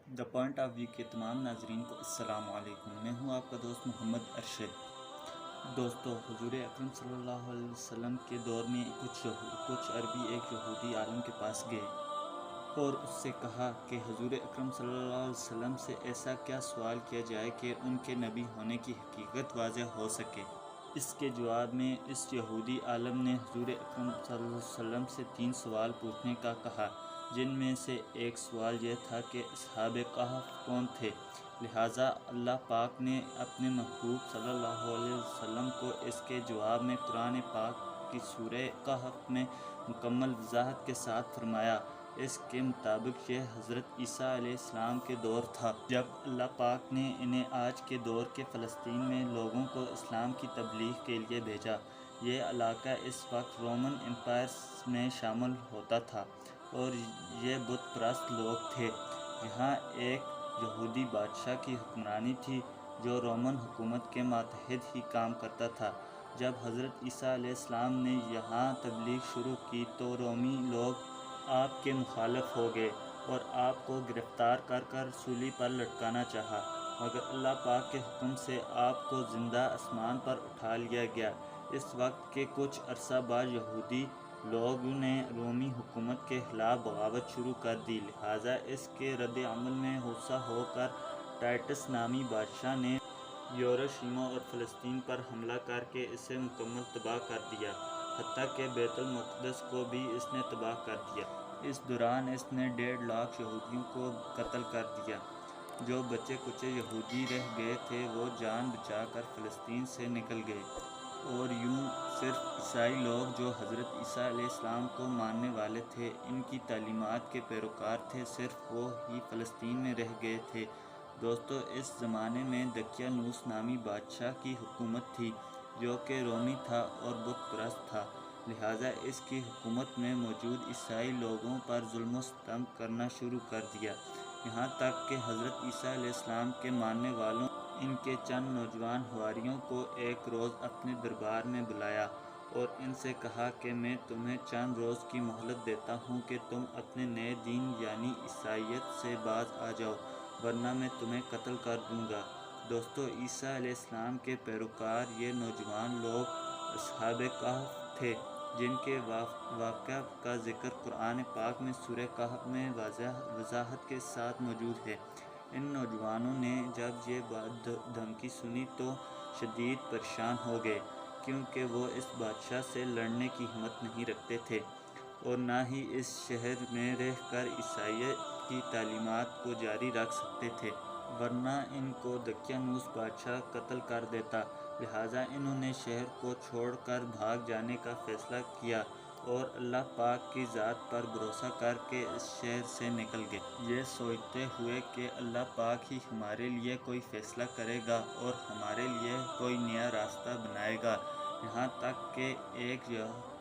The point of view کے تمام ناظرین کو السلام علیکم۔ میں ہوں آپ کا دوست محمد ارشد۔ دوستو، حضور اکرم صلی اللہ علیہ وسلم کے دور میں کچھ عربی ایک یہودی عالم کے پاس گئے اور اس سے کہا کہ حضور اکرم صلی اللہ علیہ وسلم سے ایسا کیا سوال کیا جائے کہ ان کے نبی ہونے کی حقیقت واضح ہو سکے۔ اس کے جواب میں اس یہودی عالم نے حضور اکرم صلی اللہ علیہ وسلم سے 3 سوال پوچھنے کا کہا، جن میں سے ایک سوال یہ تھا کہ اصحاب کہف کون تھے۔ لہٰذا اللہ پاک نے اپنے محبوب صلی اللہ علیہ وسلم کو اس کے جواب میں قرآن پاک کی سورہ کہف میں مکمل وضاحت کے ساتھ فرمایا۔ اس کے مطابق یہ حضرت عیسیٰ علیہ السلام کے دور تھا، جب اللہ پاک نے انہیں آج کے دور کے فلسطین میں لوگوں کو اسلام کی تبلیغ کے لیے بھیجا۔ یہ علاقہ اس وقت رومن امپائر میں شامل ہوتا تھا اور یہ بت پرست لوگ تھے۔ یہاں ایک یہودی بادشاہ کی حکمرانی تھی جو رومن حکومت کے ماتحت ہی کام کرتا تھا۔ جب حضرت عیسیٰ علیہ السلام نے یہاں تبلیغ شروع کی تو رومی لوگ آپ کے مخالف ہو گئے اور آپ کو گرفتار کر سولی پر لٹکانا چاہا، مگر اللہ پاک کے حکم سے آپ کو زندہ آسمان پر اٹھا لیا گیا۔ اس وقت کے کچھ عرصہ بعد یہودی لوگوں نے رومی حکومت کے خلاف بغاوت شروع کر دی۔ لہٰذا اس کے رد عمل میں غصہ ہو کر ٹائٹس نامی بادشاہ نے یروشلم اور فلسطین پر حملہ کر کے اسے مکمل تباہ کر دیا، حتیٰ کہ بیت المقدس کو بھی اس نے تباہ کر دیا۔ اس دوران اس نے 1.5 لاکھ یہودیوں کو قتل کر دیا۔ جو بچے کچے یہودی رہ گئے تھے وہ جان بچا کر فلسطین سے نکل گئے، اور یوں صرف عیسائی لوگ جو حضرت عیسیٰ علیہ السلام کو ماننے والے تھے، ان کی تعلیمات کے پیروکار تھے، صرف وہ ہی فلسطین میں رہ گئے تھے۔ دوستو، اس زمانے میں دقیانوس نامی بادشاہ کی حکومت تھی جو کہ رومی تھا اور بت پرست تھا۔ لہٰذا اس کی حکومت میں موجود عیسائی لوگوں پر ظلم و ستم کرنا شروع کر دیا، یہاں تک کہ حضرت عیسیٰ علیہ السلام کے ماننے والوں ان کے چند نوجوان حواریوں کو ایک روز اپنے دربار میں بلایا اور ان سے کہا کہ میں تمہیں چند روز کی مہلت دیتا ہوں کہ تم اپنے نئے دین یعنی عیسائیت سے باز آ جاؤ، ورنہ میں تمہیں قتل کر دوں گا۔ دوستو، عیسیٰ علیہ السلام کے پیروکار یہ نوجوان لوگ اصحاب کہف تھے، جن کے واقعہ کا ذکر قرآن پاک میں سورہ کہف میں وضاحت کے ساتھ موجود ہے۔ ان نوجوانوں نے جب یہ دھمکی سنی تو شدید پریشان ہو گئے، کیونکہ وہ اس بادشاہ سے لڑنے کی ہمت نہیں رکھتے تھے اور نہ ہی اس شہر میں رہ کر عیسائیت کی تعلیمات کو جاری رکھ سکتے تھے، ورنہ ان کو دقیانوس بادشاہ قتل کر دیتا۔ لہٰذا انہوں نے شہر کو چھوڑ کر بھاگ جانے کا فیصلہ کیا اور اللہ پاک کی ذات پر بھروسہ کر کے اس شہر سے نکل گئے، یہ سوچتے ہوئے کہ اللہ پاک ہی ہمارے لیے کوئی فیصلہ کرے گا اور ہمارے لیے کوئی نیا راستہ بنائے گا۔ یہاں تک کہ ایک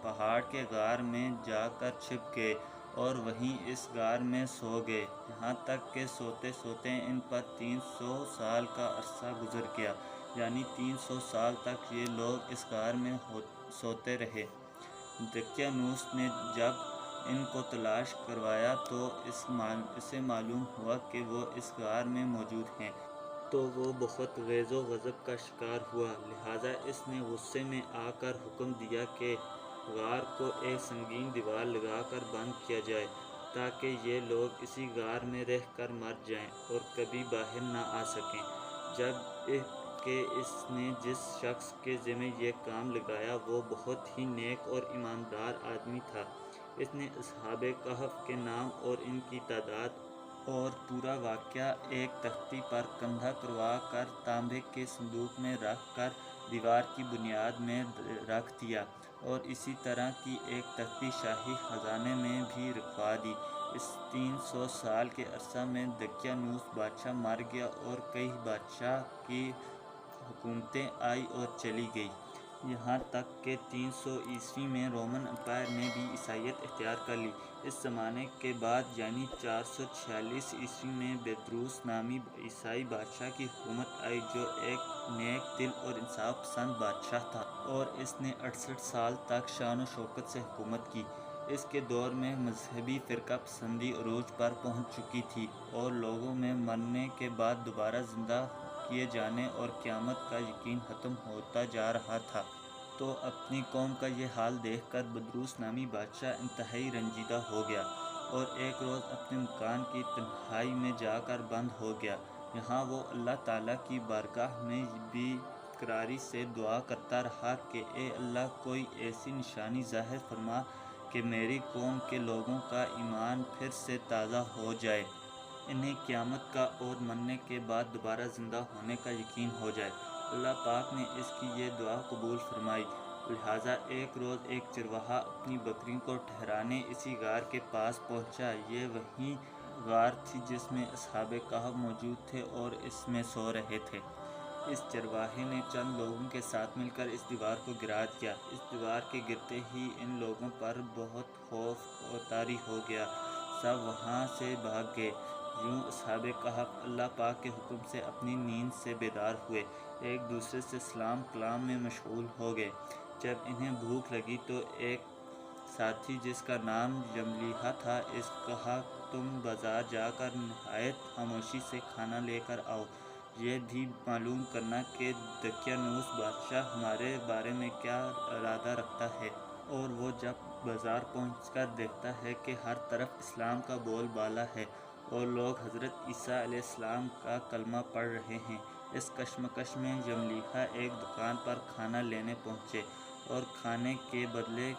پہاڑ کے غار میں جا کر چھپ گئے اور وہیں اس غار میں سو گئے، یہاں تک کہ سوتے سوتے ان پر 300 سال کا عرصہ گزر گیا، یعنی 300 سال تک یہ لوگ اس غار میں سوتے رہے۔ دقیانوس نے جب ان کو تلاش کروایا تو اسے معلوم ہوا کہ وہ اس غار میں موجود ہیں، تو وہ بہت غیظ و غضب کا شکار ہوا۔ لہٰذا اس نے غصے میں آ کر حکم دیا کہ غار کو ایک سنگین دیوار لگا کر بند کیا جائے، تاکہ یہ لوگ اسی غار میں رہ کر مر جائیں اور کبھی باہر نہ آ سکیں۔ جب کہ اس نے جس شخص کے ذمہ یہ کام لگایا وہ بہت ہی نیک اور ایماندار آدمی تھا، اس نے اصحاب کہف کے نام اور ان کی تعداد اور پورا واقعہ ایک تختی پر کندہ کروا کر تانبے کے صندوق میں رکھ کر دیوار کی بنیاد میں رکھ دیا، اور اسی طرح کی ایک تختی شاہی خزانے میں بھی رکھوا دی۔ اس 300 سال کے عرصہ میں دقیانوس بادشاہ مر گیا اور کئی بادشاہ کی حکومتیں آئی اور چلی گئی، یہاں تک کہ 300 عیسوی میں رومن امپائر نے بھی عیسائیت اختیار کر لی۔ اس زمانے کے بعد یعنی 446 عیسوی میں بیدروس نامی عیسائی بادشاہ کی حکومت آئی، جو ایک نیک دل اور انصاف پسند بادشاہ تھا، اور اس نے 68 سال تک شان و شوکت سے حکومت کی۔ اس کے دور میں مذہبی فرقہ پسندی عروج پر پہنچ چکی تھی اور لوگوں میں مرنے کے بعد دوبارہ زندہ کیے جانے اور قیامت کا یقین ختم ہوتا جا رہا تھا۔ تو اپنی قوم کا یہ حال دیکھ کر بدروس نامی بادشاہ انتہائی رنجیدہ ہو گیا اور ایک روز اپنے مکان کی تنہائی میں جا کر بند ہو گیا۔ یہاں وہ اللہ تعالیٰ کی بارگاہ میں بے قراری سے دعا کرتا رہا کہ اے اللہ، کوئی ایسی نشانی ظاہر فرما کہ میری قوم کے لوگوں کا ایمان پھر سے تازہ ہو جائے، انہیں قیامت کا اور مرنے کے بعد دوبارہ زندہ ہونے کا یقین ہو جائے۔ اللہ پاک نے اس کی یہ دعا قبول فرمائی، لہٰذا ایک روز ایک چرواہا اپنی بکریوں کو ٹھہرانے اسی غار کے پاس پہنچا۔ یہ وہی غار تھی جس میں اصحاب کہف موجود تھے اور اس میں سو رہے تھے۔ اس چرواہے نے چند لوگوں کے ساتھ مل کر اس دیوار کو گرا دیا۔ اس دیوار کے گرتے ہی ان لوگوں پر بہت خوف طاری ہو گیا، سب وہاں سے بھاگ گئے۔ یوں اصحاب کہف اللہ پاک کے حکم سے اپنی نیند سے بیدار ہوئے، ایک دوسرے سے سلام کلام میں مشغول ہو گئے۔ جب انہیں بھوک لگی تو ایک ساتھی جس کا نام یملیحہ تھا، اس کہا تم بازار جا کر نہایت خاموشی سے کھانا لے کر آؤ، یہ بھی معلوم کرنا کہ دقیانوس بادشاہ ہمارے بارے میں کیا ارادہ رکھتا ہے۔ اور وہ جب بازار پہنچ کر دیکھتا ہے کہ ہر طرف اسلام کا بول بالا ہے اور لوگ حضرت عیسیٰ علیہ السلام کا کلمہ پڑھ رہے ہیں، اس کشمکش میں یملیحہ ایک دکان پر کھانا لینے پہنچے اور کھانے کے بدلے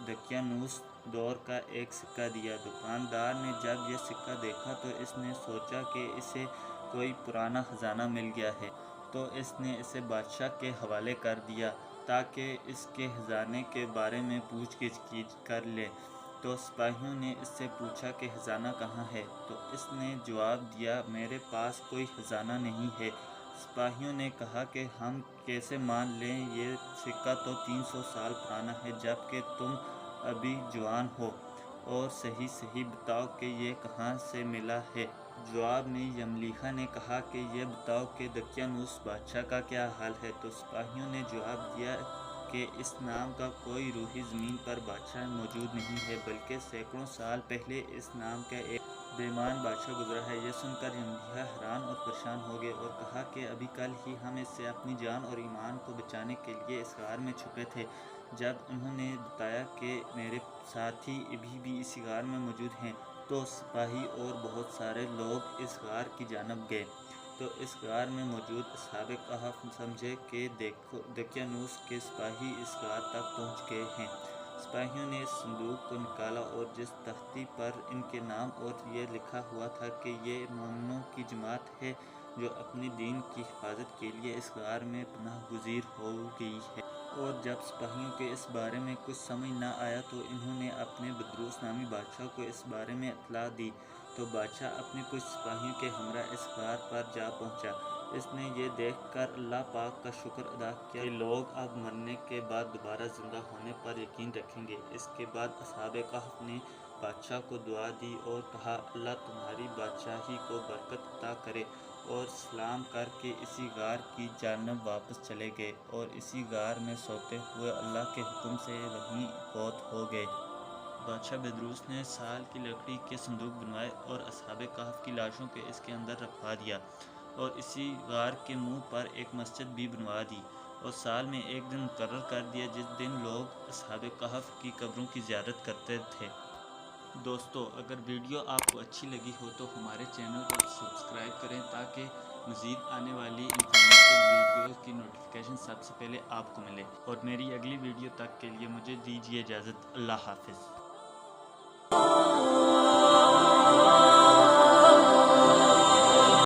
دقیانوس دور کا ایک سکہ دیا۔ دکاندار نے جب یہ سکہ دیکھا تو اس نے سوچا کہ اسے کوئی پرانا خزانہ مل گیا ہے، تو اس نے اسے بادشاہ کے حوالے کر دیا تاکہ اس کے خزانے کے بارے میں پوچھ گچھ کر لے۔ تو سپاہیوں نے اس سے پوچھا کہ خزانہ کہاں ہے؟ تو اس نے جواب دیا، میرے پاس کوئی خزانہ نہیں ہے۔ سپاہیوں نے کہا کہ ہم کیسے مان لیں، یہ سکہ تو 300 سال پرانا ہے، جبکہ تم ابھی جوان ہو، اور صحیح صحیح بتاؤ کہ یہ کہاں سے ملا ہے۔ جواب میں یملیحہ نے کہا کہ یہ بتاؤ کہ دقیانوس بادشاہ کا کیا حال ہے؟ تو سپاہیوں نے جواب دیا کہ اس نام کا کوئی روحی زمین پر بادشاہ موجود نہیں ہے، بلکہ سینکڑوں سال پہلے اس نام کا ایک بے ایمان بادشاہ گزرا ہے۔ یہ سن کر یملیحہ حیران اور پریشان ہو گئے اور کہا کہ ابھی کل ہی ہم اس سے اپنی جان اور ایمان کو بچانے کے لیے اس غار میں چھپے تھے۔ جب انہوں نے بتایا کہ میرے ساتھی ابھی بھی اسی غار میں موجود ہیں، تو سپاہی اور بہت سارے لوگ اس غار کی جانب گئے۔ تو اس غار میں موجود اصحاب کہف سمجھے کہ دقیانوس کے سپاہی اس غار تک پہنچ گئے ہیں۔ سپاہیوں نے اس صندوق کو نکالا اور جس تختی پر ان کے نام اور یہ لکھا ہوا تھا کہ یہ مومنوں کی جماعت ہے جو اپنے دین کی حفاظت کے لیے اس غار میں پناہ گزیر ہو گئی ہے۔ اور جب سپاہیوں کے اس بارے میں کچھ سمجھ نہ آیا تو انہوں نے اپنے بدروس نامی بادشاہ کو اس بارے میں اطلاع دی۔ تو بادشاہ اپنے کچھ سپاہیوں کے ہمراہ اس غار پر جا پہنچا۔ اس نے یہ دیکھ کر اللہ پاک کا شکر ادا کیا کہ لوگ اب مرنے کے بعد دوبارہ زندہ ہونے پر یقین رکھیں گے۔ اس کے بعد اصحاب کہف نے بادشاہ کو دعا دی اور کہا، اللہ تمہاری بادشاہی کو برکت عطا کرے، اور سلام کر کے اسی غار کی جانب واپس چلے گئے اور اسی غار میں سوتے ہوئے اللہ کے حکم سے وہیں فوت ہو گئے۔ بادشاہ بدروس نے سال کی لکڑی کے صندوق بنوائے اور اصحاب کہف کی لاشوں کو اس کے اندر رکھوا دیا، اور اسی غار کے منہ پر ایک مسجد بھی بنوا دی، اور سال میں ایک دن مقرر کر دیا جس دن لوگ اصحاب کہف کی قبروں کی زیارت کرتے تھے۔ دوستو، اگر ویڈیو آپ کو اچھی لگی ہو تو ہمارے چینل کو سبسکرائب کریں تاکہ مزید آنے والی انفارمیٹیو ویڈیوز کی نوٹیفیکیشن سب سے پہلے آپ کو ملے، اور میری اگلی ویڈیو تک کے لیے مجھے دیجیے اجازت۔ اللہ حافظ۔